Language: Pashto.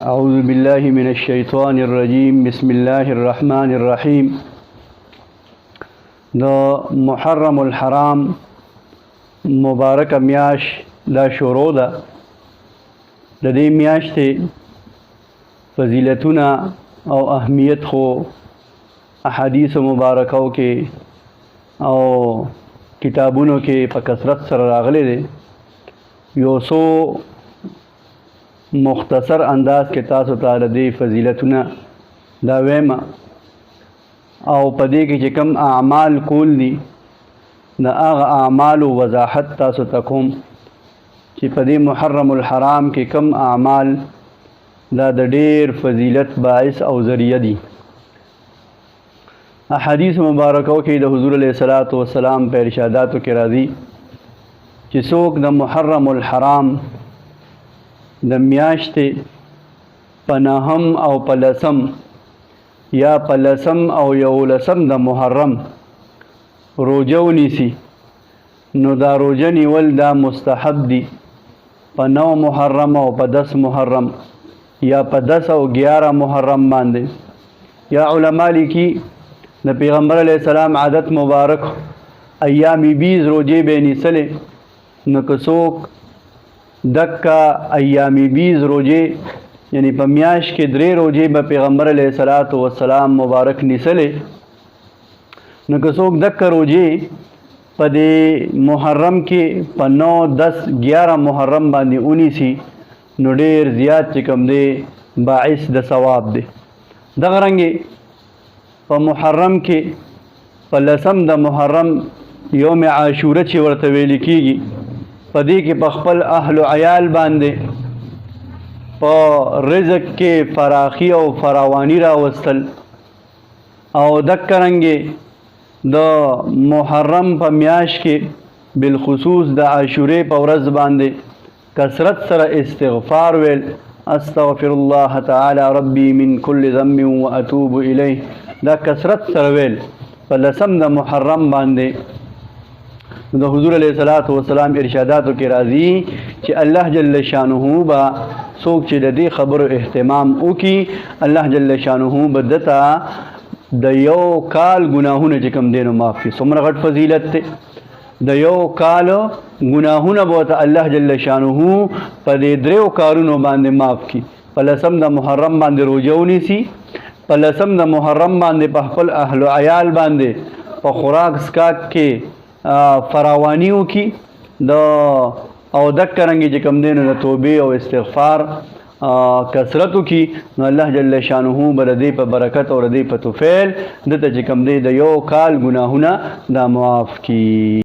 أعوذ بالله من الشيطان الرجيم بسم الله الرحمن الرحيم دا محرم الحرام مبارک میاش دا شروع ده د دې میاشتې فضیلتونه او اهمیت خو احادیث مبارکو کې او کتابونو کې په کثرت سره راغلي دي. یو څو مختصر انداز کې تاسو ته د دې فضیلتونه دا وایم او په دې کې چې کوم اعمال کول دي د هغه اعمالو وضاحت تاسو ته کوم چې په دې محرم الحرام کې کوم اعمال دا د ډېر فضیلت باعث او ذریعہ دي. احادیث مبارکو کې د حضور علیه الصلاۃ والسلام په ارشاداتو کې راځي چې څوک د محرم الحرام د میاشتې په نهم او په لسم یا په لسم او یولسم د محرم روجه ونیسي نو دا روجه نیول دا مستحب دي په 9 محرم او په 10 محرم یا په 10 او 11 محرم باندې. یا علما لیکي د پیغمبر علیه السلام عادت مبارک ایام 20 روجه به نیسلې نو که څوک دکا ایام 20 روجه یعنی په میاش کې 3 روجه به پیغمبر علیه السلام مبارک نیسلې نو که څوک دکا روجه په دې محرم کې په 9 10 11 محرم باندې اونیسی نو ډېر زیات چې کوم دی باعث د ثواب دی. دغه رنګې په محرم کې په لسم د محرم یوم عاشوره چې ورته ویل کېږي په دې کې په خپل اهل و عیال باندې په رزق کې فراخي او فراوانی راوستل او دکه رنګې د محرم په میاش کې بالخصوص د عاشورې په ورځ باندې کثرت سره استغفار ویل استغفر الله تعالی ربي من كل ذنب واتوب الیه دا کثرت سره ویل په لسم د محرم باندې د حضور علیه السلام ارشاداتو کې راځي چې الله جل شانه با څوک چې د دې خبرو اهتمام وکي الله جل شانه بدتا د یو کال ګناهونه چې کوم دینو معاف کړي. څومره غټ فضیلت دی د یو کال ګناهونه به الله جل شانه په دې 3 کارونو باندې معاف کړي. په لسم د محرم باندې روزه ونیسي، په لسم د محرم باندې په خپل اهل و عیال باندې په خوراک اسکاک کې فراوانی وکړي د او دکه رنګې چې کوم دی نو د توبې او استغفار کثرت وکړي نو الله جل شانه به د دې په برکت او د دې په توفیل دته چې کوم دی د یو کال ګناهونه دا معاف کړي.